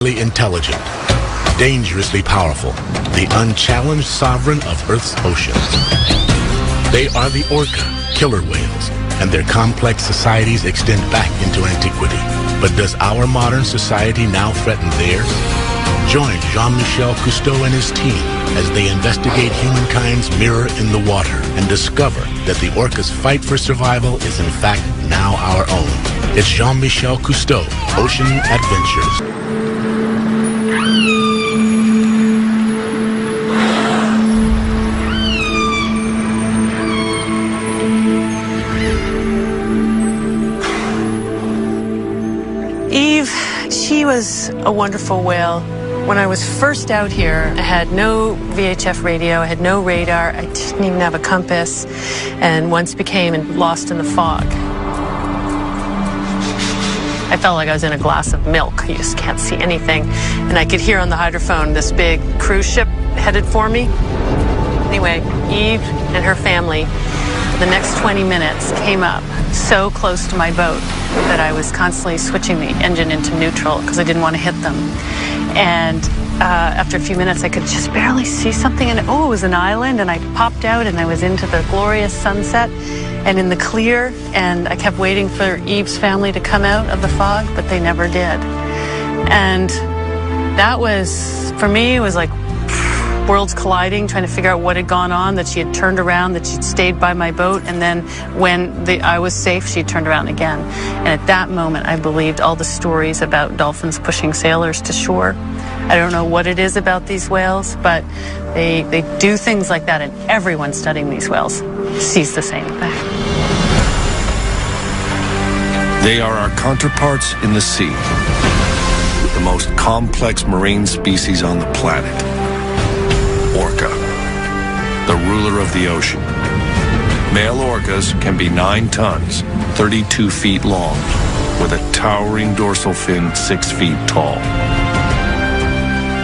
Intelligent, dangerously powerful, the unchallenged sovereign of Earth's oceans. They are the Orca, killer whales, and their complex societies extend back into antiquity. But does our modern society now threaten theirs? Join Jean-Michel Cousteau and his team as they investigate humankind's mirror in the water and discover that the orca's fight for survival is in fact now our own. It's Jean-Michel Cousteau, Ocean Adventures. She was a wonderful whale. When I was first out here, I had no VHF radio, I had no radar, I didn't even have a compass, and once became lost in the fog. I felt like I was in a glass of milk. You just can't see anything. And I could hear on the hydrophone this big cruise ship headed for me. Anyway, Eve and her family, the next 20 minutes, came up so close to my boat that I was constantly switching the engine into neutral because I didn't want to hit them. And after a few minutes, I could just barely see something, and it was an island, and I popped out, and I was into the glorious sunset and in the clear, and I kept waiting for Eve's family to come out of the fog, but they never did. And that was, for me, it was like worlds colliding, trying to figure out what had gone on, that she had turned around, that she'd stayed by my boat, and then when I was safe, she turned around again. And at that moment, I believed all the stories about dolphins pushing sailors to shore. I don't know what it is about these whales, but they do things like that, and everyone studying these whales sees the same thing. They are our counterparts in the sea, the most complex marine species on the planet. Orca, the ruler of the ocean. Male orcas can be 9 tons, 32 feet long, with a towering dorsal fin 6 feet tall.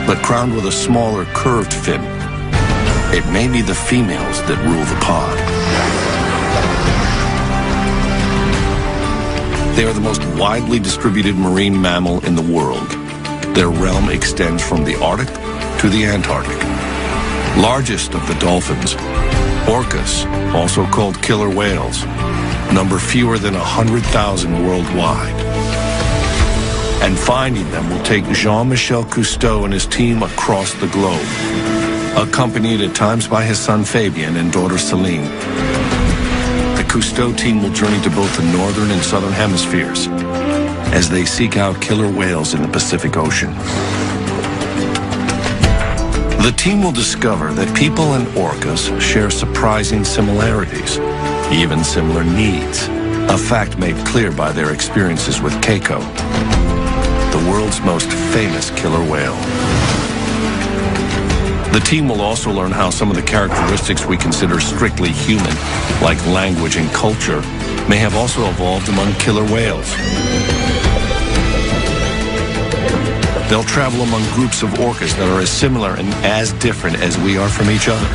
But crowned with a smaller curved fin, it may be the females that rule the pod. They are the most widely distributed marine mammal in the world. Their realm extends from the Arctic to the Antarctic. Largest of the dolphins, orcas, also called killer whales, number fewer than 100,000 worldwide. And finding them will take Jean-Michel Cousteau and his team across the globe, accompanied at times by his son Fabien and daughter Celine. The Cousteau team will journey to both the northern and southern hemispheres as they seek out killer whales in the Pacific Ocean. The team will discover that people and orcas share surprising similarities, even similar needs, a fact made clear by their experiences with Keiko, the world's most famous killer whale. The team will also learn how some of the characteristics we consider strictly human, like language and culture, may have also evolved among killer whales. They'll travel among groups of orcas that are as similar and as different as we are from each other.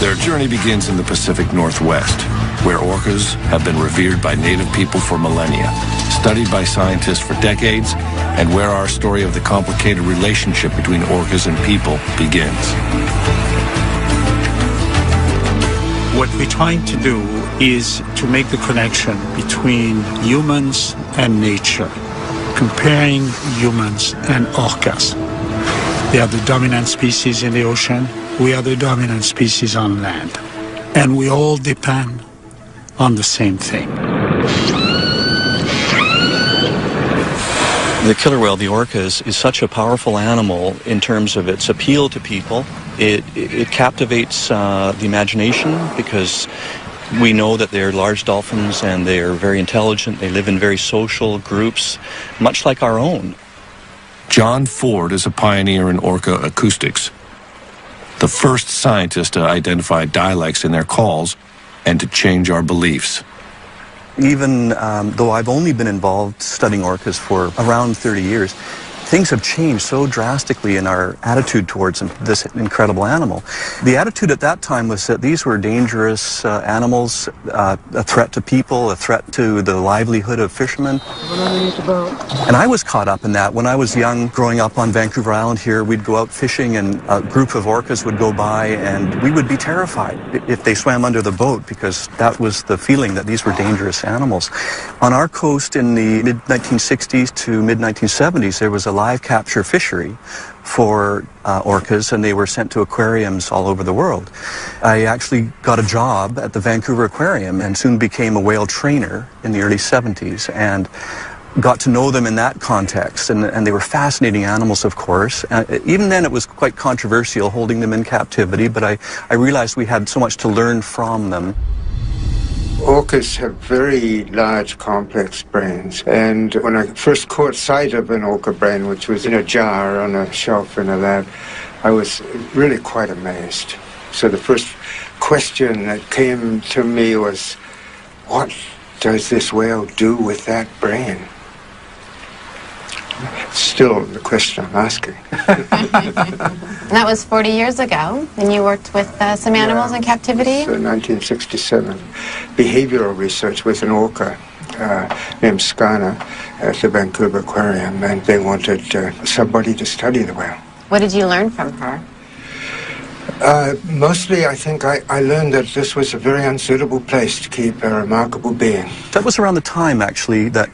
Their journey begins in the Pacific Northwest, where orcas have been revered by native people for millennia, studied by scientists for decades, and where our story of the complicated relationship between orcas and people begins. What we're trying to do is to make the connection between humans and nature, comparing humans and orcas. They are the dominant species in the ocean. We are the dominant species on land. And we all depend on the same thing. The killer whale, the orca, is such a powerful animal in terms of its appeal to people. It captivates the imagination because we know that they're large dolphins and they're very intelligent. They live in very social groups, much like our own. John Ford is a pioneer in orca acoustics, the first scientist to identify dialects in their calls and to change our beliefs. Even though I've only been involved studying orcas for around 30 years, things have changed so drastically in our attitude towards this incredible animal. The attitude at that time was that these were dangerous animals, a threat to people, a threat to the livelihood of fishermen. And I was caught up in that. When I was young, growing up on Vancouver Island here, we'd go out fishing and a group of orcas would go by and we would be terrified if they swam under the boat, because that was the feeling that these were dangerous animals. On our coast in the mid-1960s to mid-1970s, there was a live capture fishery for orcas, and they were sent to aquariums all over the world. I actually got a job at the Vancouver Aquarium and soon became a whale trainer in the early 70s, and got to know them in that context, and they were fascinating animals, of course. Even then it was quite controversial holding them in captivity, but I realized we had so much to learn from them. Orcas have very large, complex brains, and when I first caught sight of an orca brain, which was in a jar on a shelf in a lab, I was really quite amazed. So the first question that came to me was, what does this whale do with that brain? Still the question I'm asking. That was 40 years ago, and you worked with some animals in captivity? So 1967. Behavioral research with an orca named Skana at the Vancouver Aquarium, and they wanted somebody to study the whale. What did you learn from her? Mostly, I think I learned that this was a very unsuitable place to keep a remarkable being. That was around the time, actually, that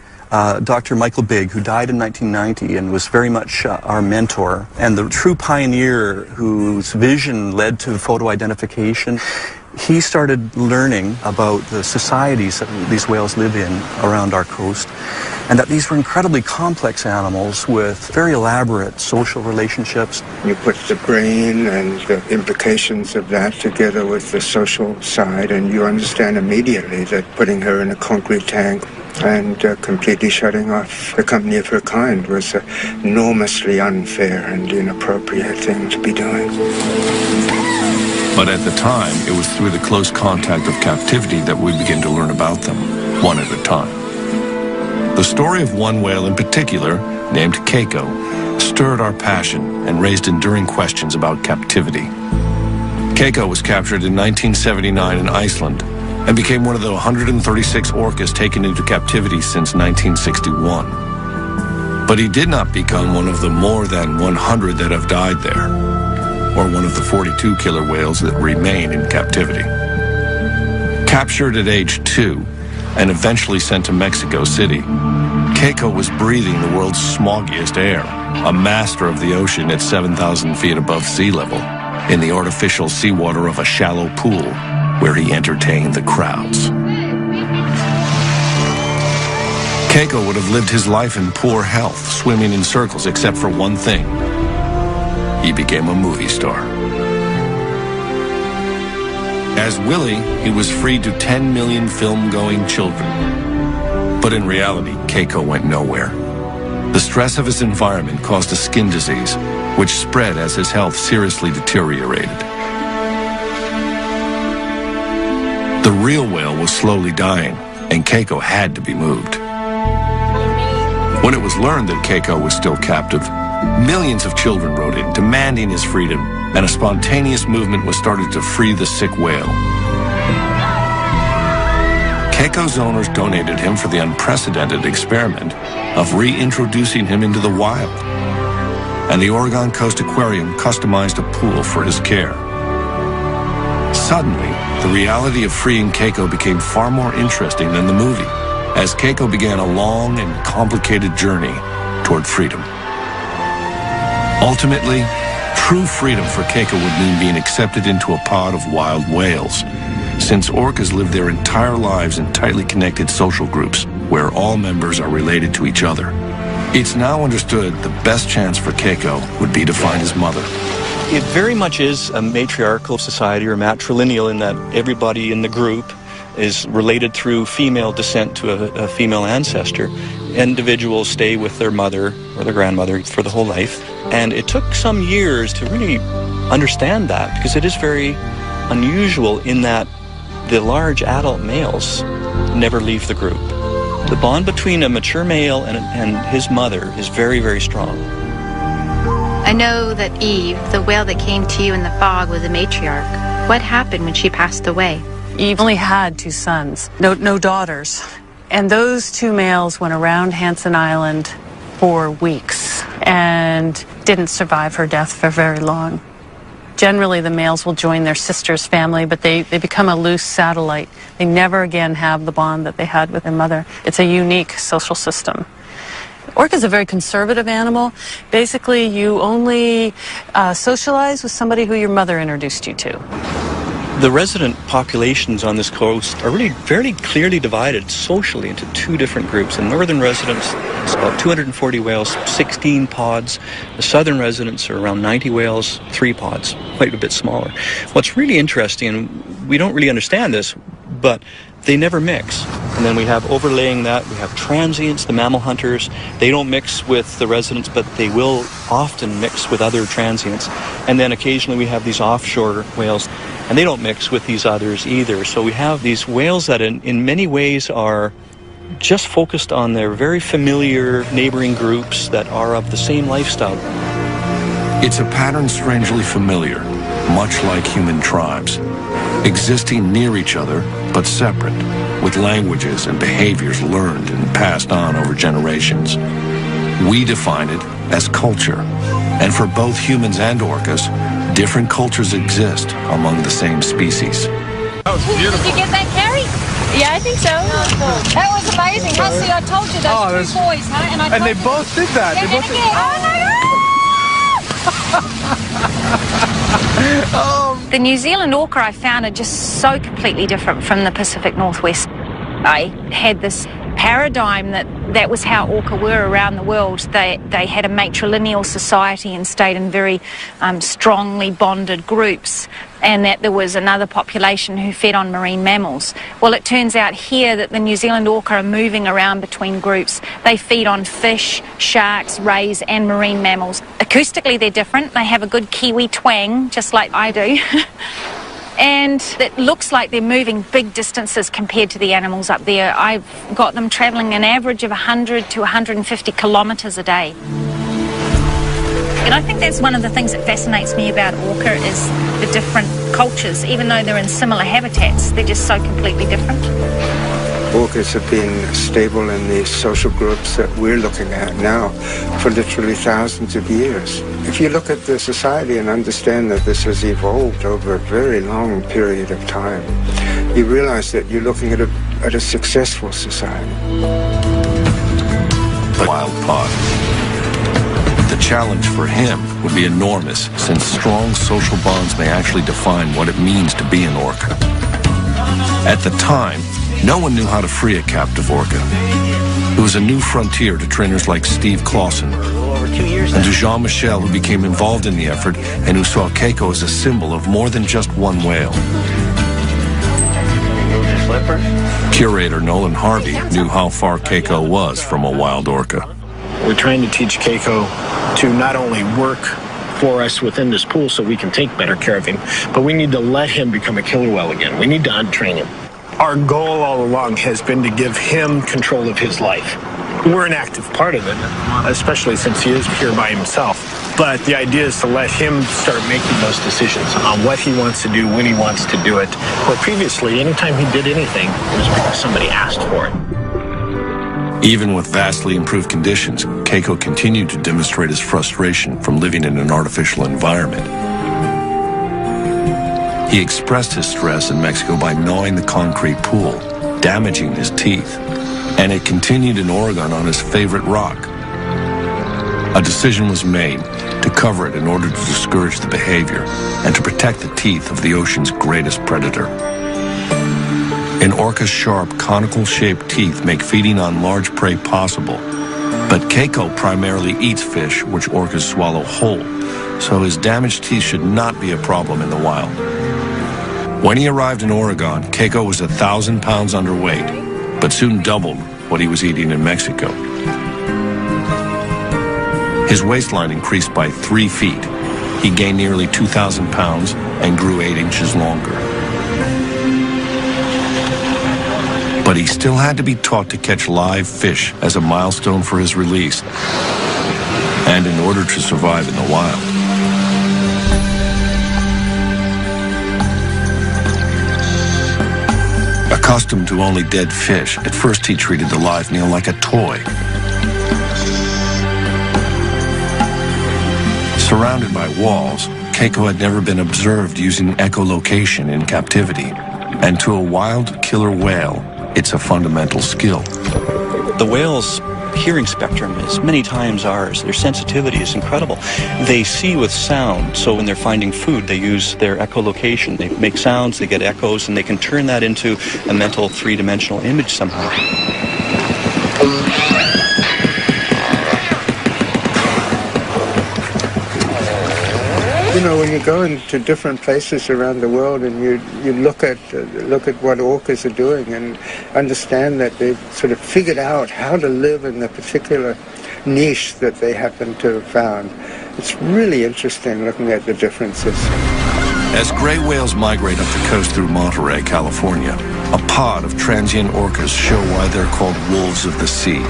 Dr. Michael Bigg, who died in 1990 and was very much our mentor and the true pioneer whose vision led to photo identification, he started learning about the societies that these whales live in around our coast, and that these were incredibly complex animals with very elaborate social relationships. You put the brain and the implications of that together with the social side, and you understand immediately that putting her in a concrete tank and completely shutting off the company of her kind was an enormously unfair and inappropriate thing to be doing. But at the time, it was through the close contact of captivity that we began to learn about them, one at a time. The story of one whale in particular, named Keiko, stirred our passion and raised enduring questions about captivity. Keiko was captured in 1979 in Iceland and became one of the 136 orcas taken into captivity since 1961. But he did not become one of the more than 100 that have died there, or one of the 42 killer whales that remain in captivity. Captured at age 2 and eventually sent to Mexico City, Keiko was breathing the world's smoggiest air, a master of the ocean at 7,000 feet above sea level, in the artificial seawater of a shallow pool where he entertained the crowds. Keiko would have lived his life in poor health, swimming in circles except for one thing. He became a movie star. As Willie, he was freed to 10 million film-going children. But in reality, Keiko went nowhere. The stress of his environment caused a skin disease, which spread as his health seriously deteriorated. The real whale was slowly dying, and Keiko had to be moved. When it was learned that Keiko was still captive, millions of children wrote in, demanding his freedom, and a spontaneous movement was started to free the sick whale. Keiko's owners donated him for the unprecedented experiment of reintroducing him into the wild, and the Oregon Coast Aquarium customized a pool for his care. Suddenly, the reality of freeing Keiko became far more interesting than the movie, as Keiko began a long and complicated journey toward freedom. Ultimately, true freedom for Keiko would mean being accepted into a pod of wild whales, since orcas live their entire lives in tightly connected social groups where all members are related to each other. It's now understood the best chance for Keiko would be to find his mother. It very much is a matriarchal society, or matrilineal, in that everybody in the group is related through female descent to a female ancestor. Individuals stay with their mother or their grandmother for the whole life. And it took some years to really understand that, because it is very unusual in that the large adult males never leave the group. The bond between a mature male and his mother is very, very strong. I know that Eve, the whale that came to you in the fog, was a matriarch. What happened when she passed away? Eve only had 2 sons, no daughters. And those 2 males went around Hansen Island for weeks and didn't survive her death for very long. Generally, the males will join their sister's family, but they become a loose satellite. They never again have the bond that they had with their mother. It's a unique social system. Orca is a very conservative animal. Basically, you only socialize with somebody who your mother introduced you to. The resident populations on this coast are really fairly clearly divided socially into 2 different groups. The northern residents, it's about 240 whales, 16 pods. The southern residents are around 90 whales, 3 pods, quite a bit smaller. What's really interesting, and we don't really understand this, but they never mix. And then we have overlaying that, we have transients, the mammal hunters. They don't mix with the residents, but they will often mix with other transients. And then occasionally we have these offshore whales, and they don't mix with these others either. So we have these whales that in many ways are just focused on their very familiar neighboring groups that are of the same lifestyle. It's a pattern strangely familiar, much like human tribes, existing near each other but separate, with languages and behaviors learned and passed on over generations. We define it as culture, and for both humans and orcas, different cultures exist among the same species. That was beautiful. Did you get that, Carrie? Yeah, I think so. That was amazing. See, I told you those 2 boys, huh? And they both did that. And They both again. Oh, The New Zealand orca I found are just so completely different from the Pacific Northwest. I had this paradigm that was how orca were around the world. They had a matrilineal society and stayed in very strongly bonded groups, and that there was another population who fed on marine mammals. Well, it turns out here that the New Zealand orca are moving around between groups. They feed on fish, sharks, rays, and marine mammals. Acoustically, they're different. They have a good Kiwi twang, just like I do. And it looks like they're moving big distances compared to the animals up there. I've got them travelling an average of 100 to 150 kilometres a day. And I think that's one of the things that fascinates me about orca is the different cultures. Even though they're in similar habitats, they're just so completely different. Orcas have been stable in these social groups that we're looking at now for literally thousands of years. If you look at the society and understand that this has evolved over a very long period of time, you realize that you're looking at a successful society. The wild pod. The challenge for him would be enormous, since strong social bonds may actually define what it means to be an orca. At the time, no one knew how to free a captive orca. It was a new frontier to trainers like Steve Clausen and to Jean-Michel, who became involved in the effort and who saw Keiko as a symbol of more than just one whale. Curator Nolan Harvey knew how far Keiko was from a wild orca. We're trying to teach Keiko to not only work for us within this pool so we can take better care of him, but we need to let him become a killer whale again. We need to untrain him. Our goal all along has been to give him control of his life. We're an active part of it, especially since he is here by himself. But the idea is to let him start making those decisions on what he wants to do, when he wants to do it. Where previously, anytime he did anything, it was because somebody asked for it. Even with vastly improved conditions, Keiko continued to demonstrate his frustration from living in an artificial environment. He expressed his stress in Mexico by gnawing the concrete pool, damaging his teeth, and it continued in Oregon on his favorite rock. A decision was made to cover it in order to discourage the behavior and to protect the teeth of the ocean's greatest predator. An orca's sharp, conical-shaped teeth make feeding on large prey possible, but Keiko primarily eats fish which orcas swallow whole, so his damaged teeth should not be a problem in the wild. When he arrived in Oregon, Keiko was 1,000 pounds underweight, but soon doubled what he was eating in Mexico. His waistline increased by 3 feet. He gained nearly 2,000 pounds and grew 8 inches longer. But he still had to be taught to catch live fish as a milestone for his release, and in order to survive in the wild. Accustomed to only dead fish, at first he treated the live meal like a toy. Surrounded by walls, Keiko had never been observed using echolocation in captivity, and to a wild killer whale, it's a fundamental skill. The whale's hearing spectrum is many times ours. Their sensitivity is incredible. They see with sound, so when they're finding food, they use their echolocation. They make sounds, they get echoes, and they can turn that into a mental three-dimensional image somehow. You know, when you go into different places around the world and you look at what orcas are doing and understand that they've sort of figured out how to live in the particular niche that they happen to have found, it's really interesting looking at the differences. As gray whales migrate up the coast through Monterey, California, a pod of transient orcas show why they're called wolves of the sea.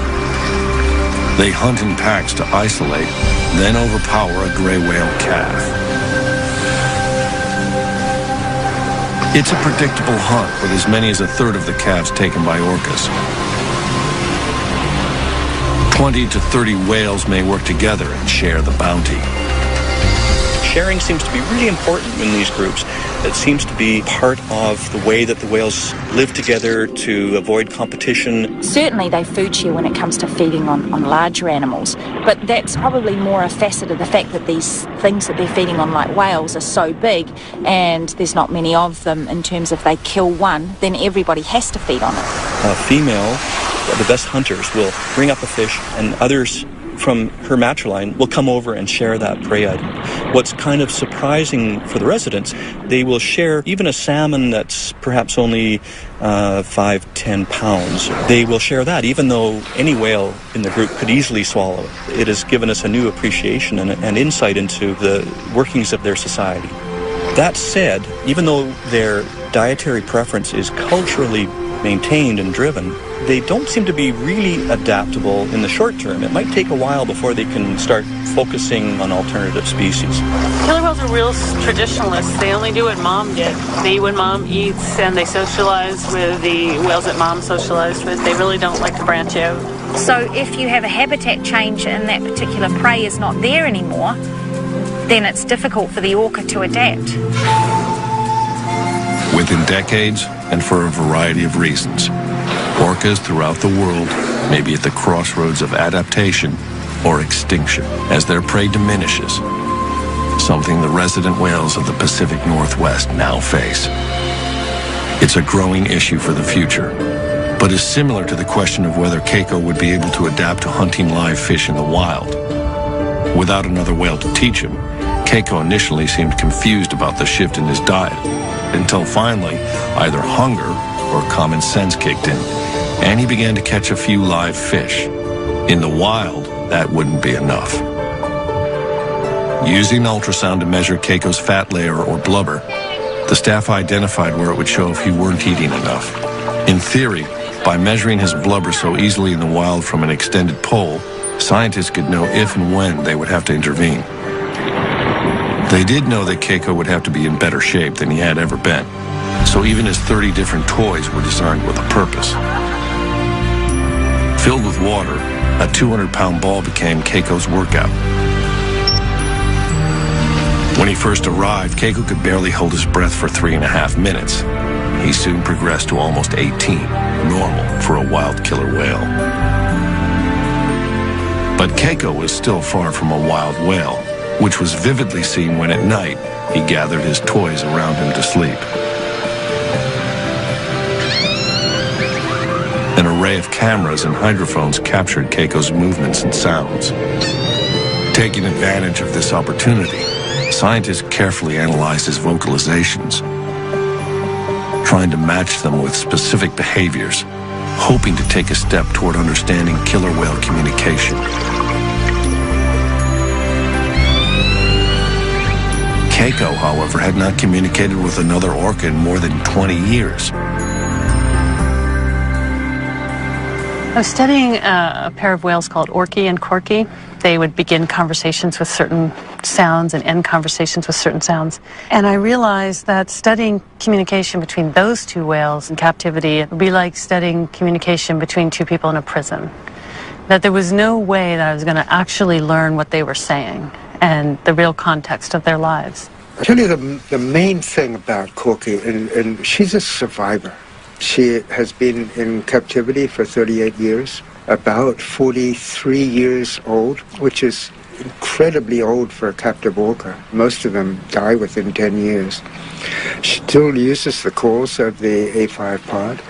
They hunt in packs to isolate, then overpower a gray whale calf. It's a predictable hunt, with as many as a third of the calves taken by orcas. 20 to 30 whales may work together and share the bounty. Sharing seems to be really important in these groups. It seems to be part of the way that the whales live together to avoid competition. Certainly they food share when it comes to feeding on larger animals, but that's probably more a facet of the fact that these things that they're feeding on, like whales, are so big and there's not many of them. In terms of if they kill one, then everybody has to feed on it. A female, the best hunters, will bring up a fish, and others from her matriline will come over and share that prey item. What's kind of surprising for the residents, they will share even a salmon that's perhaps only 5-10 pounds. They will share that, even though any whale in the group could easily swallow it. It has given us a new appreciation and insight into the workings of their society. That said, even though their dietary preference is culturally maintained and driven, they don't seem to be really adaptable in the short term. It might take a while before they can start focusing on alternative species. Killer whales are real traditionalists. They only do what mom did. They eat when mom eats, and they socialize with the whales that mom socialized with. They really don't like to branch out. So if you have a habitat change and that particular prey is not there anymore, then it's difficult for the orca to adapt. Within decades, and for a variety of reasons, orcas throughout the world may be at the crossroads of adaptation or extinction as their prey diminishes, something the resident whales of the Pacific Northwest now face. It's a growing issue for the future, but is similar to the question of whether Keiko would be able to adapt to hunting live fish in the wild. Without another whale to teach him, Keiko initially seemed confused about the shift in his diet, until finally either hunger or common sense kicked in, and he began to catch a few live fish. In the wild, that wouldn't be enough. Using ultrasound to measure Keiko's fat layer or blubber, the staff identified where it would show if he weren't eating enough. In theory, by measuring his blubber so easily in the wild from an extended pole, scientists could know if and when they would have to intervene. They did know that Keiko would have to be in better shape than he had ever been, so even his 30 different toys were designed with a purpose. Filled with water, a 200-pound ball became Keiko's workout. When he first arrived, Keiko could barely hold his breath for 3.5 minutes. He soon progressed to almost 18, normal for a wild killer whale. But Keiko was still far from a wild whale, which was vividly seen when at night he gathered his toys around him to sleep. An array of cameras and hydrophones captured Keiko's movements and sounds. Taking advantage of this opportunity, scientists carefully analyzed his vocalizations, trying to match them with specific behaviors, hoping to take a step toward understanding killer whale communication. Keiko, however, had not communicated with another orca in more than 20 years. I was studying a pair of whales called Orca and Corky. They would begin conversations with certain sounds and end conversations with certain sounds. And I realized that studying communication between those two whales in captivity would be like studying communication between two people in a prison. That there was no way that I was going to actually learn what they were saying and the real context of their lives. I'll tell you the main thing about Corky, and she's a survivor. She has been in captivity for 38 years, about 43 years old, which is incredibly old for a captive orca. Most of them die within 10 years. She still uses the calls of the A5 pod,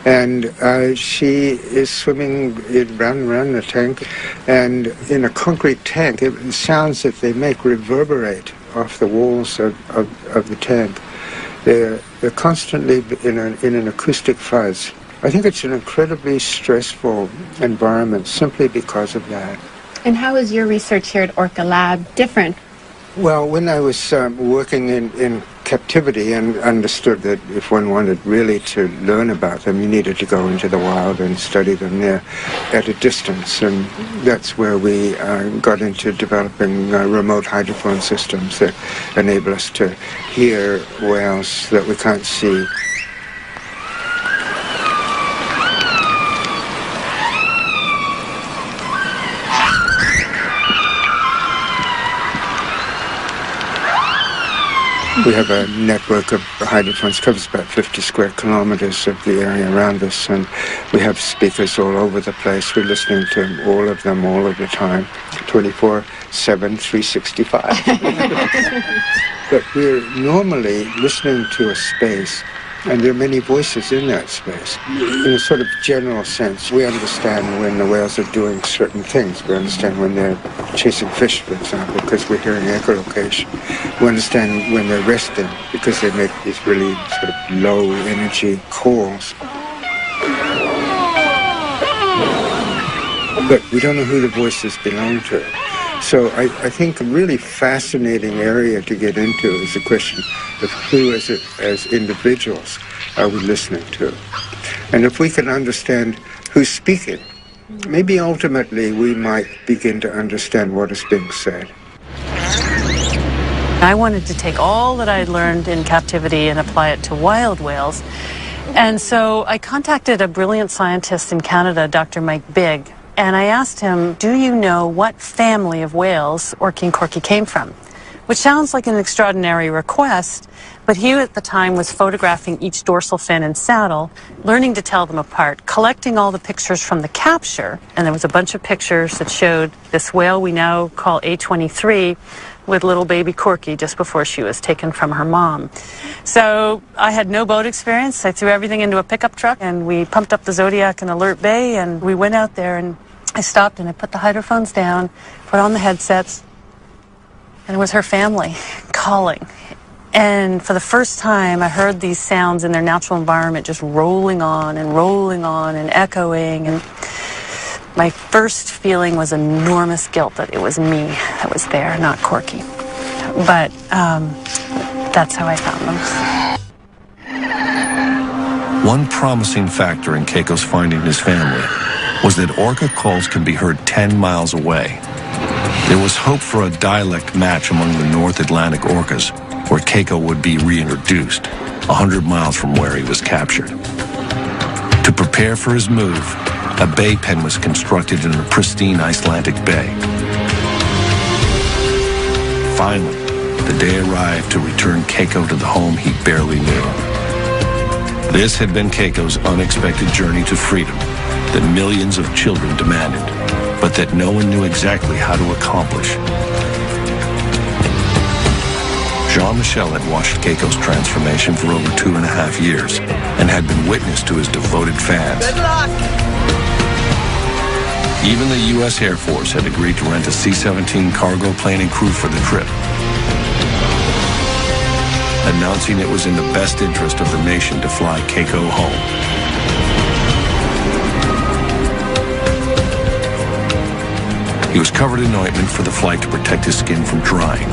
and she is swimming around the tank, and in a concrete tank, the sounds that they make reverberate off the walls of the tank. They're constantly in an acoustic fuzz. I think it's an incredibly stressful environment simply because of that. And how is your research here at Orca Lab different? Well, when I was working in captivity and understood that if one wanted really to learn about them, you needed to go into the wild and study them there at a distance. And that's where we got into developing remote hydrophone systems that enable us to hear whales that we can't see. We have a network of hydrophones, covers about 50 square kilometers of the area around us, and we have speakers all over the place. We're listening to all of them all of the time, 24/7, 365. But we're normally listening to a space, and there are many voices in that space. In a sort of general sense, we understand when the whales are doing certain things. We understand when they're chasing fish, for example, because we're hearing echolocation. We understand when they're resting, because they make these really sort of low-energy calls. But we don't know who the voices belong to. So I think a really fascinating area to get into is the question of who, as individuals, are we listening to? And if we can understand who's speaking, maybe ultimately we might begin to understand what is being said. I wanted to take all that I had learned in captivity and apply it to wild whales. And so I contacted a brilliant scientist in Canada, Dr. Mike Bigg, and I asked him, do you know what family of whales Orca and Corky came from? Which sounds like an extraordinary request, but he at the time was photographing each dorsal fin and saddle, learning to tell them apart, collecting all the pictures from the capture, and there was a bunch of pictures that showed this whale we now call A23 with little baby Corky just before she was taken from her mom. So I had no boat experience. I threw everything into a pickup truck and we pumped up the Zodiac in Alert Bay and we went out there and I stopped and I put the hydrophones down, put on the headsets, and it was her family calling. And for the first time, I heard these sounds in their natural environment just rolling on and echoing. And my first feeling was enormous guilt that it was me that was there, not Corky. But that's how I found them. One promising factor in Keiko's finding his family was that orca calls can be heard 10 miles away. There was hope for a dialect match among the North Atlantic orcas, where Keiko would be reintroduced, 100 miles from where he was captured. To prepare for his move, a bay pen was constructed in a pristine Icelandic bay. Finally, the day arrived to return Keiko to the home he barely knew. This had been Keiko's unexpected journey to freedom that millions of children demanded, but that no one knew exactly how to accomplish. Jean-Michel had watched Keiko's transformation for over 2.5 years and had been witness to his devoted fans. Good luck! Even the U.S. Air Force had agreed to rent a C-17 cargo plane and crew for the trip, announcing it was in the best interest of the nation to fly Keiko home. He was covered in ointment for the flight to protect his skin from drying.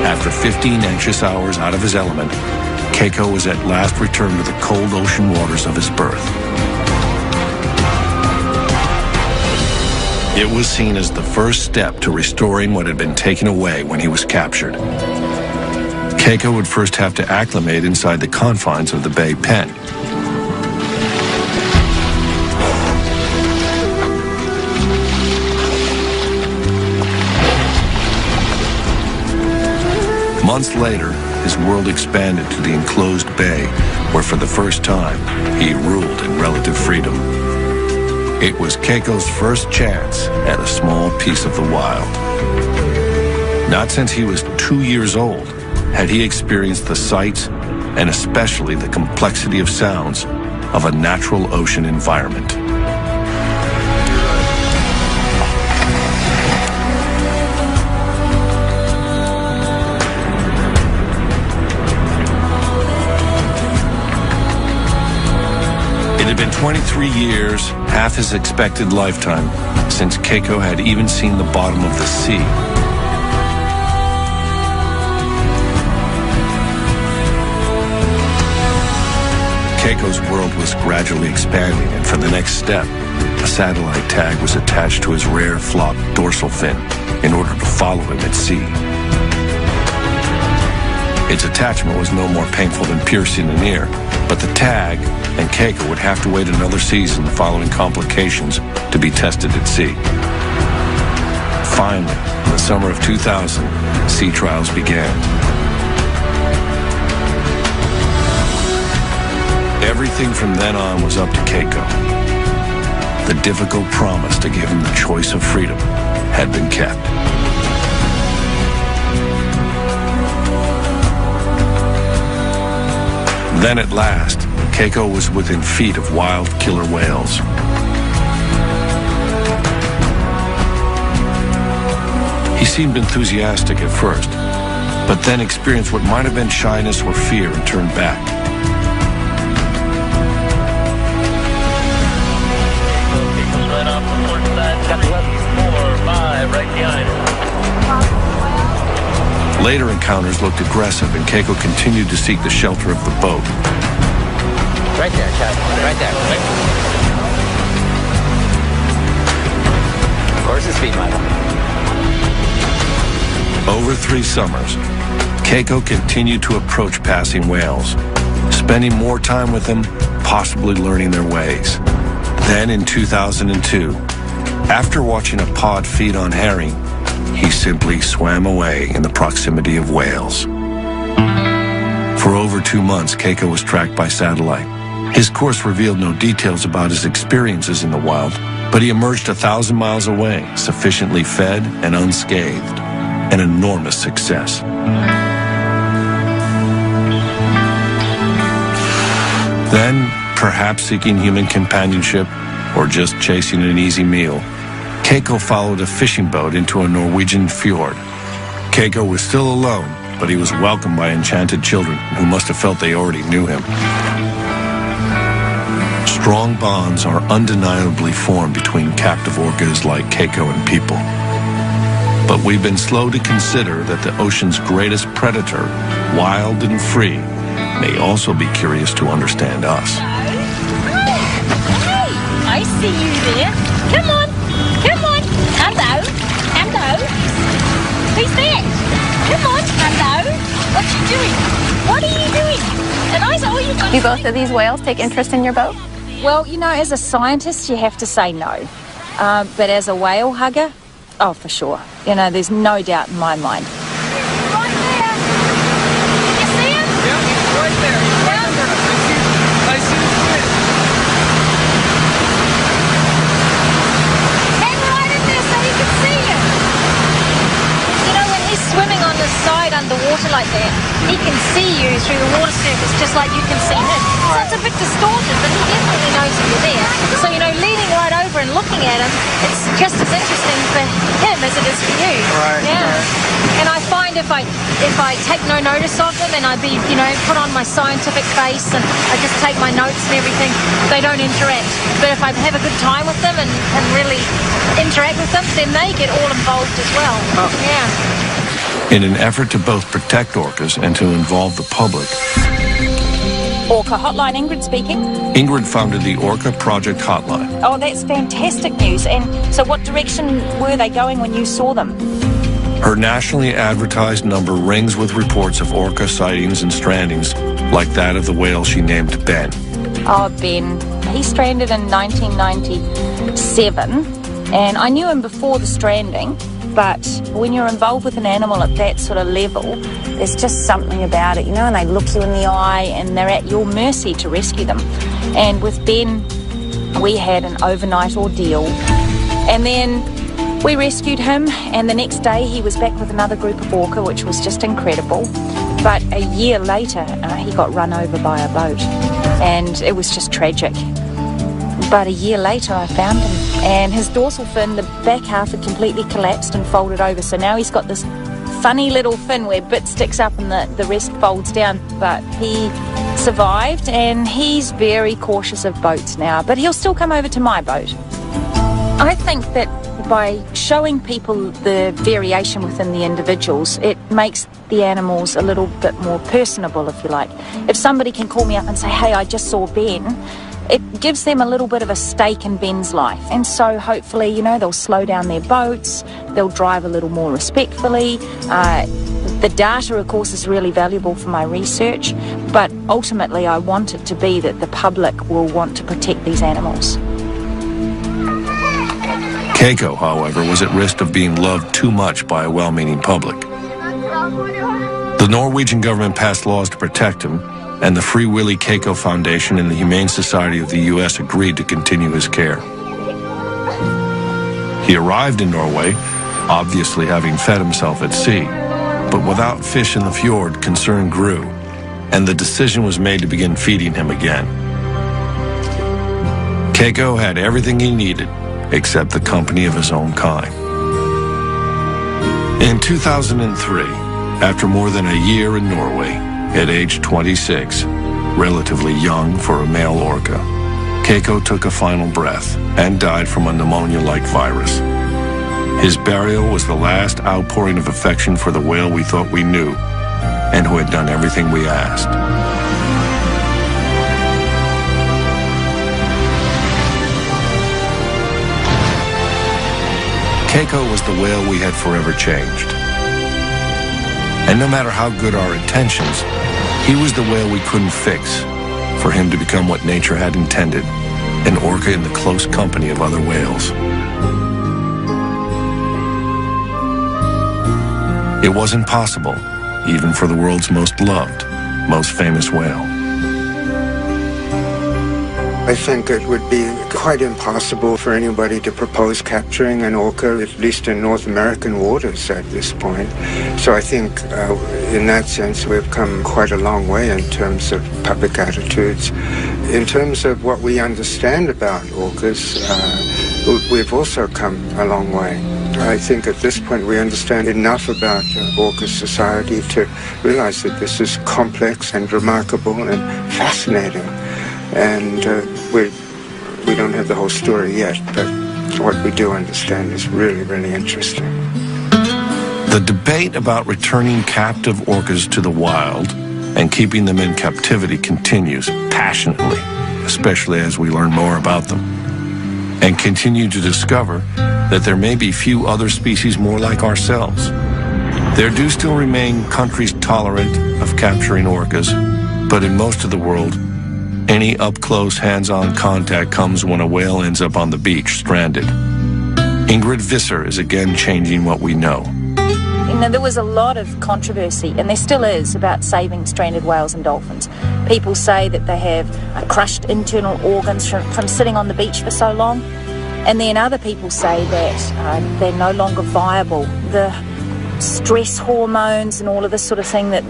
After 15 anxious hours out of his element, Keiko was at last returned to the cold ocean waters of his birth. It was seen as the first step to restoring what had been taken away when he was captured. Keiko would first have to acclimate inside the confines of the bay pen. Months later, his world expanded to the enclosed bay, where for the first time, he ruled in relative freedom. It was Keiko's first chance at a small piece of the wild. Not since he was 2 years old had he experienced the sights and especially the complexity of sounds of a natural ocean environment. It had been 23 years, half his expected lifetime, since Keiko had even seen the bottom of the sea. Keiko's world was gradually expanding, and for the next step, a satellite tag was attached to his rare flopped dorsal fin in order to follow him at sea. Its attachment was no more painful than piercing an ear, but the tag and Keiko would have to wait another season following complications to be tested at sea. Finally, in the summer of 2000, sea trials began. Everything from then on was up to Keiko. The difficult promise to give him the choice of freedom had been kept. Then at last, Keiko was within feet of wild killer whales. He seemed enthusiastic at first, but then experienced what might have been shyness or fear and turned back. Later encounters looked aggressive, and Keiko continued to seek the shelter of the boat. Right there, Chad. Right there. Horse's feet, Michael. Over 3 summers, Keiko continued to approach passing whales, spending more time with them, possibly learning their ways. Then in 2002, after watching a pod feed on herring, he simply swam away in the proximity of whales. For over 2 months, Keiko was tracked by satellite. His course revealed no details about his experiences in the wild, but he emerged 1,000 miles away, sufficiently fed and unscathed. An enormous success. Then, perhaps seeking human companionship or just chasing an easy meal, Keiko followed a fishing boat into a Norwegian fjord. Keiko was still alone, but he was welcomed by enchanted children who must have felt they already knew him. Strong bonds are undeniably formed between captive orcas like Keiko and people. But we've been slow to consider that the ocean's greatest predator, wild and free, may also be curious to understand us. Hey, I see you there. Come on. Come on. Hello. Hello. Who's that? Come on. Hello. What you doing? What are you doing? And I said, oh, you've got... Do both of these whales take interest in your boat? Well, you know, as a scientist, you have to say no. But as a whale hugger, oh, for sure. You know, there's no doubt in my mind. Right there. Did you see him? Yeah, he's right there. He's right under us. I see his fin. Hang right in there so you can see him. You know, when he's swimming on the side underwater like that, he can see you through the water surface just like you can see him. So it's a bit distorted, but he definitely knows that you're there. So, you know, leaning right over and looking at him, it's just as interesting for him as it is for you. Right. Yeah. Right. And I find if I take no notice of them and I put on my scientific face and I just take my notes and everything, they don't interact. But if I have a good time with them and really interact with them, then they get all involved as well. Oh. Yeah. In an effort to both protect orcas and to involve the public, Orca Hotline, Ingrid speaking. Ingrid founded the Orca Project Hotline. Oh, that's fantastic news. And so what direction were they going when you saw them? Her nationally advertised number rings with reports of orca sightings and strandings like that of the whale she named Ben. Oh, Ben. He stranded in 1997, and I knew him before the stranding, but when you're involved with an animal at that sort of level, there's just something about it, you know, and they look you in the eye and they're at your mercy to rescue them. And with Ben, we had an overnight ordeal, and then we rescued him, and the next day he was back with another group of orca, which was just incredible. But a year later, he got run over by a boat, and it was just tragic. But a year later, I found him, and his dorsal fin, the back half, had completely collapsed and folded over. So now he's got this funny little fin where bit sticks up and the rest folds down. But he survived, and he's very cautious of boats now. But he'll still come over to my boat. I think that by showing people the variation within the individuals, it makes the animals a little bit more personable, if you like. If somebody can call me up and say, hey, I just saw Ben, it gives them a little bit of a stake in Ben's life. And so hopefully, you know, they'll slow down their boats, they'll drive a little more respectfully. The data, of course, is really valuable for my research, but ultimately I want it to be that the public will want to protect these animals. Keiko, however, was at risk of being loved too much by a well-meaning public. The Norwegian government passed laws to protect him, and the Free Willy Keiko Foundation and the Humane Society of the U.S. agreed to continue his care. He arrived in Norway, obviously having fed himself at sea, but without fish in the fjord, concern grew, and the decision was made to begin feeding him again. Keiko had everything he needed, except the company of his own kind. In 2003, after more than a year in Norway, at age 26, relatively young for a male orca, Keiko took a final breath and died from a pneumonia-like virus. His burial was the last outpouring of affection for the whale we thought we knew and who had done everything we asked. Keiko was the whale we had forever changed. And no matter how good our intentions, he was the whale we couldn't fix for him to become what nature had intended, an orca in the close company of other whales. It wasn't possible, even for the world's most loved, most famous whale. I think it would be quite impossible for anybody to propose capturing an orca, at least in North American waters at this point. So I think in that sense we've come quite a long way in terms of public attitudes. In terms of what we understand about orcas, we've also come a long way. I think at this point we understand enough about orca society to realize that this is complex and remarkable and fascinating. And we don't have the whole story yet, but what we do understand is really, really interesting. The debate about returning captive orcas to the wild and keeping them in captivity continues passionately, especially as we learn more about them, and continue to discover that there may be few other species more like ourselves. There do still remain countries tolerant of capturing orcas, but in most of the world, any up-close, hands-on contact comes when a whale ends up on the beach, stranded. Ingrid Visser is again changing what we know. You know, there was a lot of controversy, and there still is, about saving stranded whales and dolphins. People say that they have crushed internal organs from sitting on the beach for so long, and then other people say that they're no longer viable. The stress hormones and all of this sort of thing, that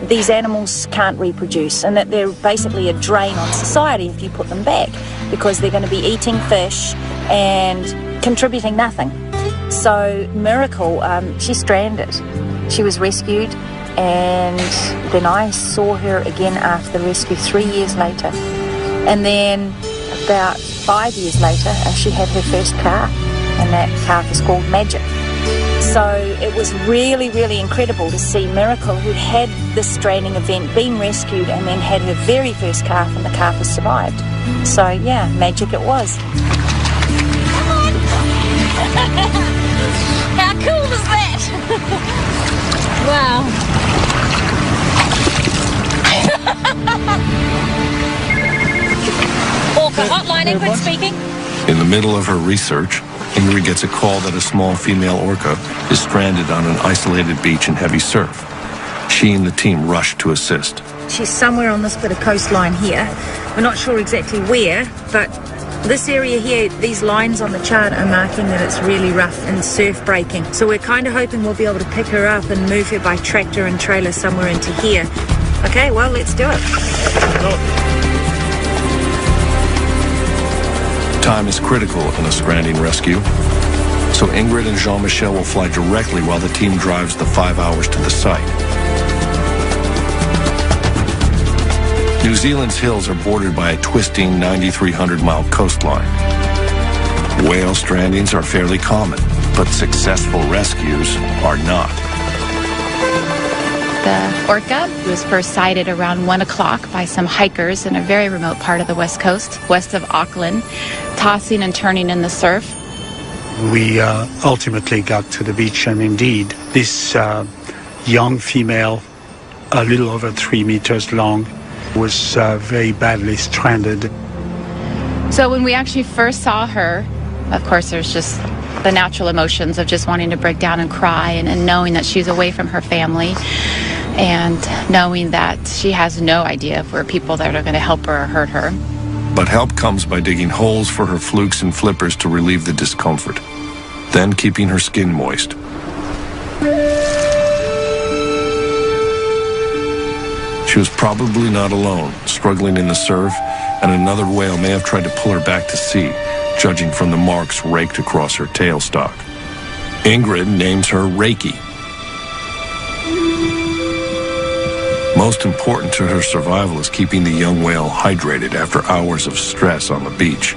these animals can't reproduce, and that they're basically a drain on society if you put them back, because they're going to be eating fish and contributing nothing. So Miracle, she's stranded. She was rescued, and then I saw her again after the rescue 3 years later. And then about 5 years later, she had her first calf, and that calf is called Magic. So it was really, really incredible to see Miracle, who had this stranding event, been rescued and then had her very first calf, and the calf has survived. So yeah, magic it was. Come on! How cool is that? Wow. Orca hotline, Ingrid speaking. In the middle of her research, Ingrid gets a call that a small female orca is stranded on an isolated beach in heavy surf. She and the team rush to assist. She's somewhere on this bit of coastline here. We're not sure exactly where, but this area here, these lines on the chart are marking that it's really rough and surf breaking. So we're kind of hoping we'll be able to pick her up and move her by tractor and trailer somewhere into here. Okay, well, let's do it. Time is critical in a stranding rescue, so Ingrid and Jean-Michel will fly directly while the team drives the 5 hours to the site. New Zealand's hills are bordered by a twisting 9,300-mile coastline. Whale strandings are fairly common, but successful rescues are not. The orca was first sighted around 1 o'clock by some hikers in a very remote part of the west coast, west of Auckland, tossing and turning in the surf. We ultimately got to the beach, and indeed, this young female, a little over 3 meters long, was very badly stranded. So when we actually first saw her, of course, there's just the natural emotions of just wanting to break down and cry, and knowing that she's away from her family, and knowing that she has no idea if we're people that are going to help her or hurt her. But help comes by digging holes for her flukes and flippers to relieve the discomfort, then keeping her skin moist. She was probably not alone, struggling in the surf, and another whale may have tried to pull her back to sea, judging from the marks raked across her tailstock. Ingrid names her Reiki. Most important to her survival is keeping the young whale hydrated after hours of stress on the beach.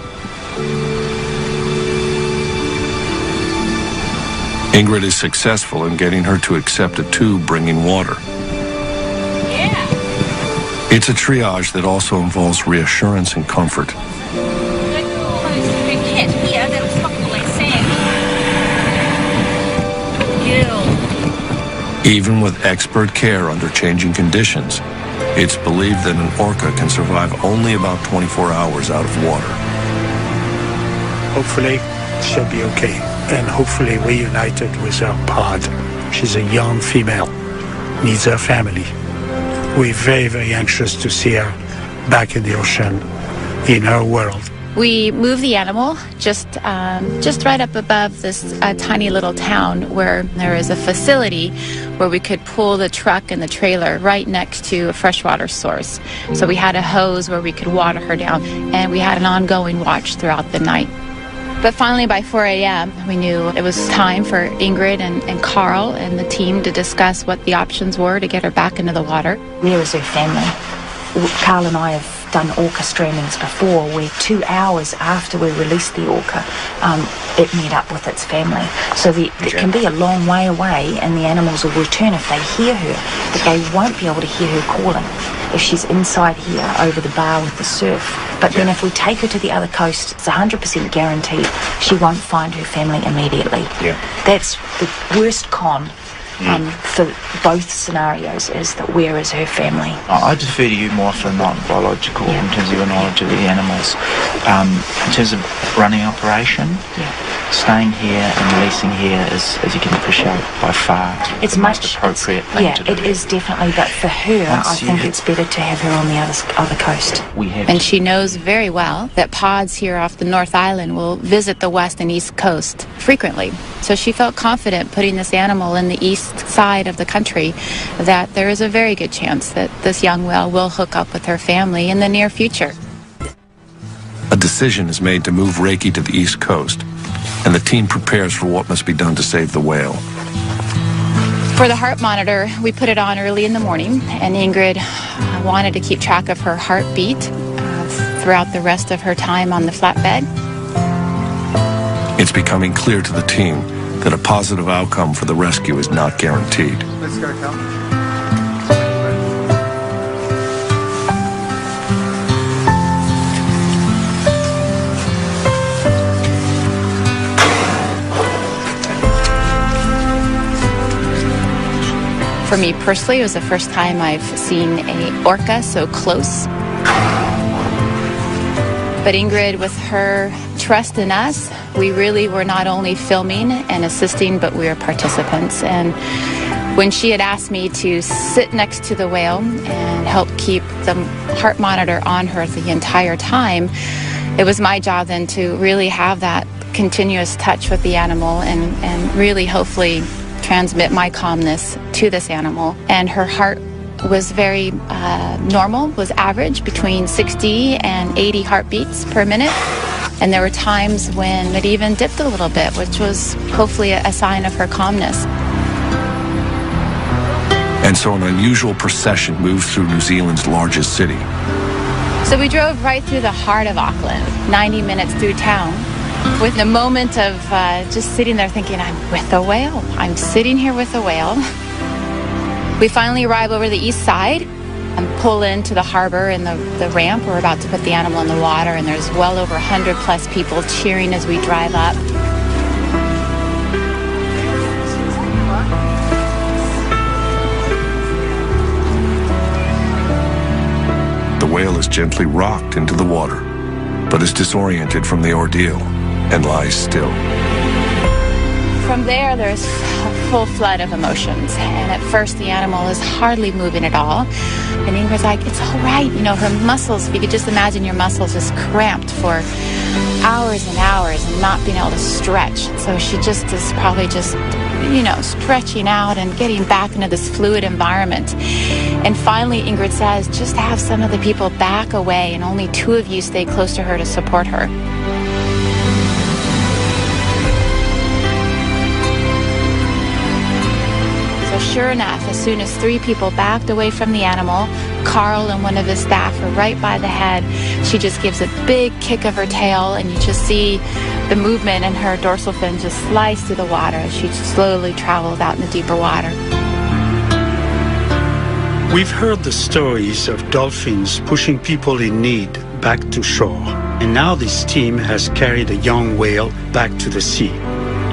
Ingrid is successful in getting her to accept a tube bringing water. Yeah. It's a triage that also involves reassurance and comfort. Even with expert care under changing conditions, it's believed that an orca can survive only about 24 hours out of water. Hopefully, she'll be okay, and hopefully reunited with her pod. She's a young female, needs her family. We're very, very anxious to see her back in the ocean, in her world. We moved the animal just right up above this tiny little town where there is a facility where we could pull the truck and the trailer right next to a freshwater source. So we had a hose where we could water her down, and we had an ongoing watch throughout the night. But finally, by 4 a.m., we knew it was time for Ingrid and Carl and the team to discuss what the options were to get her back into the water. Where is her family? Carl and I have done orca strandings before, where 2 hours after we released the orca, it met up with its family. So it can be a long way away, and the animals will return if they hear her, but they won't be able to hear her calling if she's inside here over the bar with the surf. But then if we take her to the other coast, it's 100% guaranteed she won't find her family immediately. That's the worst con for both scenarios, is that where is her family? I defer to you more for non-biological in terms of your knowledge of the animals. In terms of running operation, staying here and releasing here is, as you can appreciate, by far it's the much most appropriate thing to do. It is definitely, but for her, I think it's better to have her on the other coast. And she knows very well that pods here off the North Island will visit the west and east coast frequently. So she felt confident putting this animal in the east side of the country, that there is a very good chance that this young whale will hook up with her family in the near future. A decision is made to move Reiki to the east coast, and the team prepares for what must be done to save the whale. For the heart monitor, we put it on early in the morning, and Ingrid wanted to keep track of her heartbeat throughout the rest of her time on the flatbed. It's becoming clear to the team that a positive outcome for the rescue is not guaranteed. Let's go, Cal. For me personally, it was the first time I've seen an orca so close. But Ingrid, with her trust in us, we really were not only filming and assisting, but we were participants. And when she had asked me to sit next to the whale and help keep the heart monitor on her the entire time, it was my job then to really have that continuous touch with the animal and really hopefully transmit my calmness to this animal. And her heart was very normal, was average between 60 and 80 heartbeats per minute. And there were times when it even dipped a little bit, which was hopefully a sign of her calmness. And so an unusual procession moved through New Zealand's largest city. So we drove right through the heart of Auckland, 90 minutes through town, with a moment of just sitting there thinking, I'm with a whale. I'm sitting here with a whale. We finally arrive over the east side and pull into the harbor and the ramp. We're about to put the animal in the water, and there's well over 100 plus people cheering as we drive up. The whale is gently rocked into the water, but is disoriented from the ordeal and lies still. From there, there's a full flood of emotions. And at first, the animal is hardly moving at all. And Ingrid's like, it's all right. You know, her muscles, if you could just imagine your muscles just cramped for hours and hours and not being able to stretch. So she just is probably just, you know, stretching out and getting back into this fluid environment. And finally, Ingrid says, just have some of the people back away and only 2 of you stay close to her to support her. Sure enough, as soon as 3 people backed away from the animal, Carl and one of his staff were right by the head. She just gives a big kick of her tail, and you just see the movement in her dorsal fin just slice through the water as she slowly travels out in the deeper water. We've heard the stories of dolphins pushing people in need back to shore, and now this team has carried a young whale back to the sea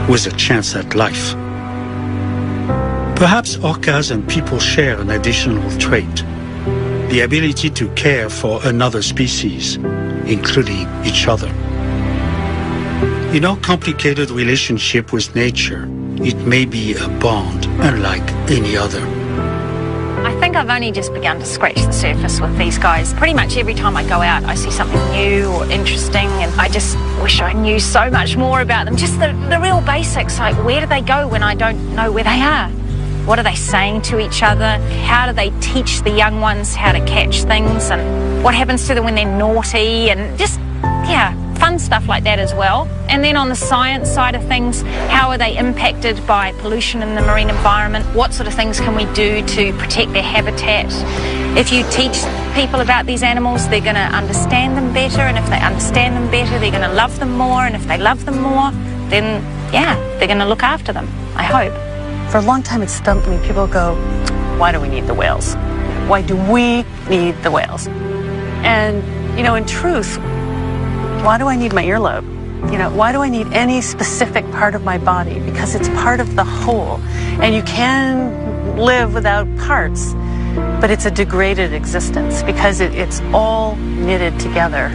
with a chance at life. Perhaps orcas and people share an additional trait, the ability to care for another species, including each other. In our complicated relationship with nature, it may be a bond unlike any other. I think I've only just begun to scratch the surface with these guys. Pretty much every time I go out, I see something new or interesting, and I just wish I knew so much more about them. Just the real basics, like where do they go when I don't know where they are? What are they saying to each other? How do they teach the young ones how to catch things? And what happens to them when they're naughty? And just, yeah, fun stuff like that as well. And then on the science side of things, how are they impacted by pollution in the marine environment? What sort of things can we do to protect their habitat? If you teach people about these animals, they're going to understand them better. And if they understand them better, they're going to love them more. And if they love them more, then, yeah, they're going to look after them, I hope. For a long time, it stumped me. People go, why do we need the whales? Why do we need the whales? And, you know, in truth, why do I need my earlobe? You know, why do I need any specific part of my body? Because it's part of the whole. And you can live without parts, but it's a degraded existence because it's all knitted together.